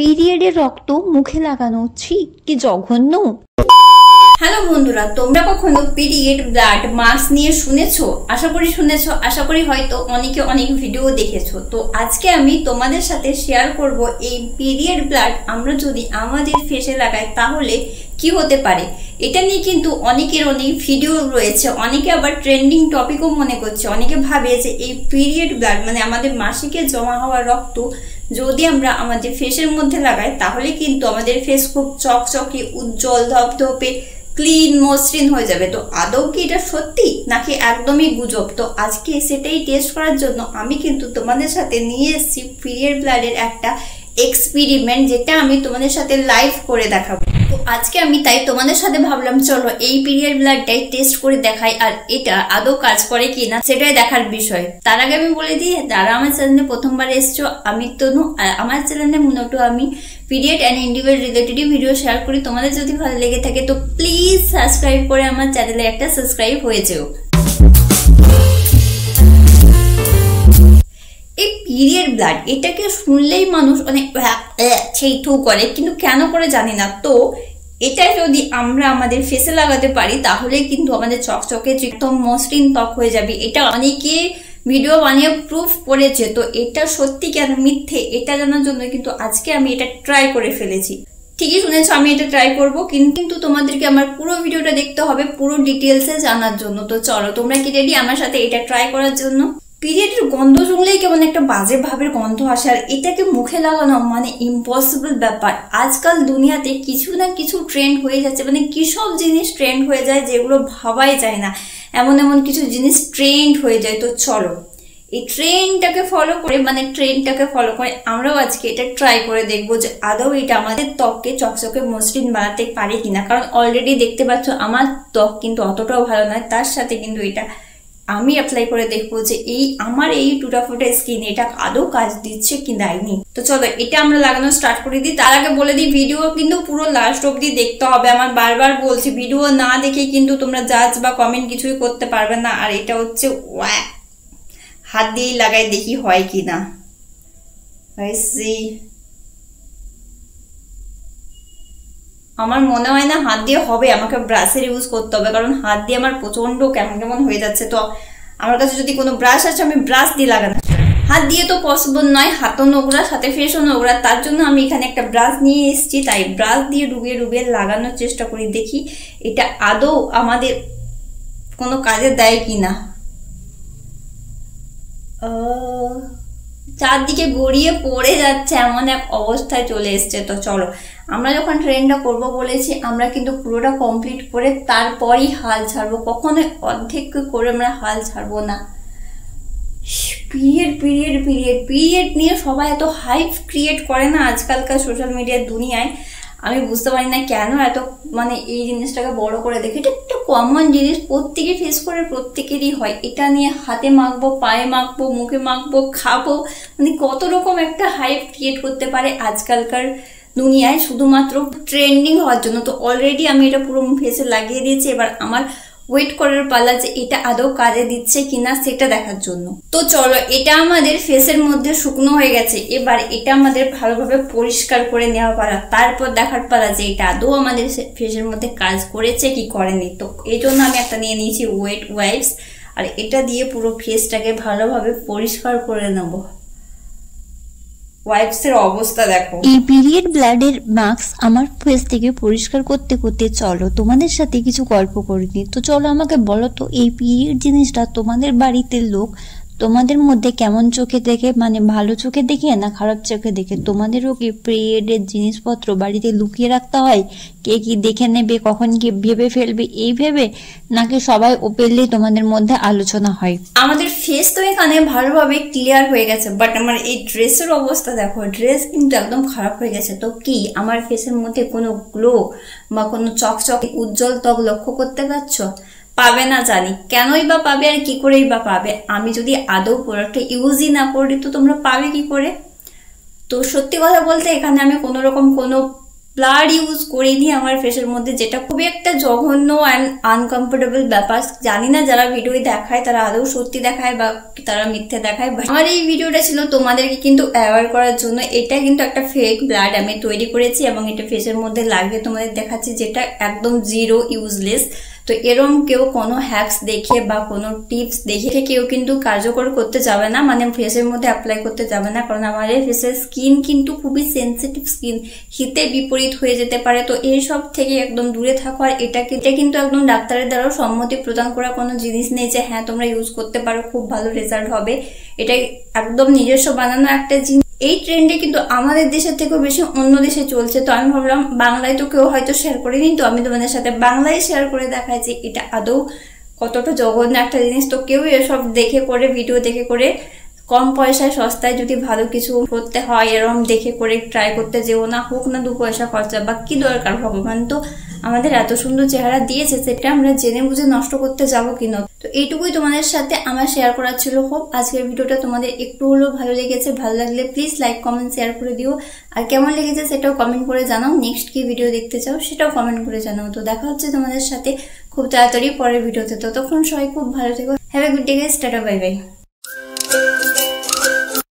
পিরিয়ডের রক্ত মুখে লাগানো ছি কি জঘন্য। হ্যালো বন্ধুরা, তোমরা কখনো পিরিয়ড ব্লাড মাস্ক নিয়ে শুনেছো? আশা করি শুনেছো, আশা করি হয়তো অনেকে অনেক ভিডিও দেখেছো। তো আজকে আমি তোমাদের সাথে শেয়ার করব এই পিরিয়ড ব্লাড আমরা যদি আমাদের ফেসে লাগাই তাহলে কি হতে পারে। এটা নিয়ে কিন্তু অনেকের অনেক ভিডিও রয়েছে, অনেকে আবার ট্রেন্ডিং টপিকও মনে করছে। অনেকে ভাবে যে এই পিরিয়ড ব্লাড মানে আমাদের মাসিকে জমা হওয়া রক্ত যদি আমরা আমাদের ফেসের মধ্যে লাগাই তাহলে কিন্তু আমাদের ফেস খুব চকচকে উজ্জ্বল ধপধপে ক্লিন মসৃণ হয়ে যাবে। তো আদৌ কি এটা সত্যি নাকি একদমই গুজব? তো আজকে সেটাই টেস্ট করার জন্য আমি কিন্তু তোমাদের সাথে নিয়ে এসেছি পিরিয়ড ব্লাডের একটা এক্সপেরিমেন্ট, যেটা আমি তোমাদের সাথে লাইভ করে দেখাবো। তো আজকে আমি তাই তোমাদের সাথে ভাবলাম চলো এই পিরিয়ড ব্লাডটাই টেস্ট করে দেখাই, আর এটা আদৌ কাজ করে কিনা সেটাই দেখার বিষয়। তার আগে আমি বলে দিই, যারা আমার চ্যানেলে প্রথমবার এসছো, আমি তনু। আমার চ্যানেলে মূলত আমি period and individual related video share করি। তোমাদের যদি ভালো লেগে থাকে তো প্লিজ সাবস্ক্রাইব করে আমার চ্যানেলে একটা সাবস্ক্রাইব হয়ে যেও। এই পিরিয়ড ব্লাড এটাকে শুনলেই মানুষ অনেক সেই থু করে, কিন্তু কেন করে জানি না। তো এটা যদি আমরা আমাদের ফেসে লাগাতে পারি তাহলে কিন্তু আমাদের চকচকে একদম মসৃণ ত্বক হয়ে যাবে। এটা অনেকে ভিডিও বানিয়ে প্রুফ করেছে। তো এটা সত্যি কেন মিথ্যে এটা জানার জন্য কিন্তু আজকে আমি এটা ট্রাই করে ফেলেছি। ঠিকই শুনেছো, আমি এটা ট্রাই করব, কিন্তু তোমাদেরকে আমার পুরো ভিডিওটা দেখতে হবে পুরো ডিটেলসে জানার জন্য। তো চলো, তোমরা কি রেডি আমার সাথে এটা ট্রাই করার জন্য? পিরিয়ডের গন্ধ শুনলেই কেমন একটা বাজে ভাবের গন্ধ আসে, আর এটাকে মুখে লাগানো মানে ইম্পসিবল ব্যাপার। আজকাল দুনিয়াতে কিছু না কিছু ট্রেন্ড হয়ে যাচ্ছে, মানে কি সব জিনিস ট্রেন্ড হয়ে যায় যেগুলো ভাবাই যায় না, এমন এমন কিছু জিনিস ট্রেন্ড হয়ে যায়। তো চলো এই ট্রেন্ডটাকে ফলো করে আমরাও আজকে এটা ট্রাই করে দেখবো যে আদৌ এটা আমাদের ত্বককে চকচকে মসৃণ বানাতে পারে কিনা। কারণ অলরেডি দেখতে পাচ্ছ আমার ত্বক কিন্তু অতটাও ভালো নয়, তার সাথে কিন্তু এটা আমি অ্যাপ্লাই করে দেখবো যে আমার এই টুটাফুটা স্কিন এটা আদৌ কাজ দিচ্ছে কি দেয়নি। তো চলো এটা আমরা লাগানো স্টার্ট করে দিই। তার আগে বলে দিই, ভিডিও কিন্তু পুরো লাস্ট অব্দি দেখতে হবে। আমার বারবার বলছি, ভিডিও না দেখে কিন্তু তোমরা জাজ বা কমেন্ট কিছুই করতে পারবে না। আর এটা হচ্ছে হাত দিয়ে লাগাই দেখি হয় কিনা। আমার মনে হয় না হাত দিয়ে হবে, আমাকে ব্রাশের ইউজ করতে হবে, কারণ হাত দিয়ে আমার প্রচন্ড কেমন কেমন হয়ে যাচ্ছে। তো আমার কাছে যদি কোনো ব্রাশ আছে আমি ব্রাশ দিয়ে লাগানো, হাত দিয়ে তো পসিবল নয়, হাতও নোংরা সাথে ফেসও নোংরা। তার জন্য আমি এখানে একটা ব্রাশ নিয়ে এসেছি, তাই ব্রাশ দিয়ে ডুবিয়ে ডুবিয়ে লাগানোর চেষ্টা করি, দেখি এটা আদৌ আমাদের কোনো কাজে দেয় কিনা। চারদিকে গড়িয়ে পড়ে যাচ্ছে এমন এক অবস্থায় চলে এসছে। তো চলো আমরা যখন ট্রেনটা করব বলেছি, আমরা কিন্তু পুরোটা কমপ্লিট করে তারপরই হাল ছাড়বো, কখনোই অর্ধেক করে আমরা হাল ছাড়বো না। পিরিয়ড নিয়ে সবাই এত হাইপ ক্রিয়েট করে না আজকালকার সোশ্যাল মিডিয়ার দুনিয়ায়। আমি বুঝতে পারি না কেন এত মানে এই জিনিসটাকে বড় করে দেখে। এটা একটা কমন জিনিস, প্রত্যেকে ফেস করে, প্রত্যেকেরই হয়। এটা নিয়ে হাতে মাখবো, পায়ে মাখবো, মুখে মাখবো, খাবো, মানে কত রকম একটা হাইপ ক্রিয়েট করতে পারে আজকালকার দুনিয়ায় শুধুমাত্র ট্রেন্ডিং হওয়ার জন্য। তো অলরেডি আমি এটা পুরো ফেসে লাগিয়ে দিয়েছি, এবার আমার ওয়েট করার পালা যে এটা আদৌ কাজে দিচ্ছে কিনা সেটা দেখার জন্য। তো চলো এটা আমাদের ফেসের মধ্যে শুকনো হয়ে গেছে, এবার এটা আমাদের ভালোভাবে পরিষ্কার করে নেওয়া পালা, তারপর দেখার পালা যে এটা আদৌ আমাদের ফেসের মধ্যে কাজ করেছে কি করেনি। তো এই জন্য আমি একটা নিয়ে নিয়েছি ওয়েট ওয়াইপস, আর এটা দিয়ে পুরো ফেসটাকে ভালোভাবে পরিষ্কার করে নেব। ওয়াইপসের অবস্থা দেখো। এই পিরিয়ড ব্লাডের মাস্ক আমার ফেস থেকে পরিষ্কার করতে করতে চলো তোমাদের সাথে কিছু গল্প করে নিই। তো চলো আমাকে বলো তো, এই পিরিয়ড জিনিসটা তোমাদের বাড়িতে লোক তোমাদের মধ্যে কেমন চোখে দেখে, মানে ভালো চোখে দেখে না খারাপ চোখে দেখে? তোমাদেরও কি পিরিয়ডের জিনিসপত্র বাড়িতে লুকিয়ে রাখতে হয়? কে কি দেখে নেবে, কখন কি ভেবে ফেলবে এই ভেবে, নাকি সবাই ওপেনলি তোমাদের মধ্যে আলোচনা হয়? আমাদের ফেস তো এখানে ভালোভাবে ক্লিয়ার হয়ে গেছে, বাট আমার এই ড্রেসের অবস্থা দেখো, ড্রেস কিন্তু একদম খারাপ হয়ে গেছে। তো কি আমার ফেসের মধ্যে কোনো গ্লো বা কোনো চকচক উজ্জ্বল ত্বক লক্ষ্য করতে পারছো? পাবে না জানি, কেনই বা পাবে আর কি করেই বা পাবে? আমি যদি আদৌ প্রোডাক্টটা ইউজই না করি তো তোমরা পাবে কি করে? তো সত্যি কথা বলতে এখানে আমি কোনো রকম কোনো ব্লাড ইউজ করিনি আমার ফেসের মধ্যে, যেটা খুবই একটা জঘন্য অ্যান্ড আনকমফোর্টেবল ব্যাপার। জানি না যারা ভিডিও দেখায় তারা আদৌ সত্যি দেখায় বা তারা মিথ্যে দেখায়। আমার এই ভিডিওটা ছিল তোমাদেরকে কিন্তু অ্যাওয়ার করার জন্য। এটা কিন্তু একটা ফেক ব্লাড আমি তৈরি করেছি এবং এটা ফেসের মধ্যে লাগিয়ে তোমাদের দেখাচ্ছি, যেটা একদম জিরো ইউজলেস। তো এরম কেউ কোনো হ্যাকস দেখে বা কোনো টিপস দেখে কেউ কিন্তু কার্যকর করতে যাবে না, মানে ফেসের মধ্যে অ্যাপ্লাই করতে যাবে না, কারণ আমাদের ফেসের স্কিন কিন্তু খুবই সেন্সিটিভ স্কিন, হিতে বিপরীত হয়ে যেতে পারে। তো এইসব থেকে একদম দূরে থাকো। আর এটা কিন্তু একদম ডাক্তারের দ্বারাও সম্মতি প্রদান করা কোনো জিনিস নেই যে হ্যাঁ তোমরা ইউজ করতে পারো, খুব ভালো রেজাল্ট হবে। এটা একদম নিজস্ব বানানো একটা জিনিস। এই ট্রেন্ডে কিন্তু আমাদের দেশের থেকেও বেশি অন্য দেশে চলছে। তো আমি ভাবলাম বাংলায় তো কেউ হয়তো শেয়ার করেনি, তো আমি তোমাদের সাথে বাংলায় শেয়ার করে দেখাচ্ছি এটা আদৌ কতটা জঘন্য একটা জিনিস। তো কেউ এসব দেখে করে, ভিডিও দেখে করে কম পয়সায় সস্তায় যদি ভালো কিছু করতে হয় এরকম দেখে করে ট্রাই করতে যেও না, হোক না 2 পয়সা খরচা, বা কি দরকার, ভগবান তো আমাদের এত সুন্দর চেহারা দিয়েছে, সেটা আমরা জেনে বুঝে নষ্ট করতে যাবো কিনা। তো এইটুকুই তোমাদের সাথে আমার শেয়ার করার ছিল। হোপ আজকের ভিডিওটা তোমাদের একটু হলেও ভালো লেগেছে। ভালো লাগলে প্লিজ লাইক কমেন্ট শেয়ার করে দিও, আর কেমন লেগেছে সেটাও কমেন্ট করে জানাও। নেক্সট কি ভিডিও দেখতে চাও সেটাও কমেন্ট করে জানাও। তো দেখা হচ্ছে তোমাদের সাথে খুব তাড়াতাড়ি পরের ভিডিওতে। ততক্ষণ সবাই খুব ভালো থেকো। Have a good day guys, tata bye bye.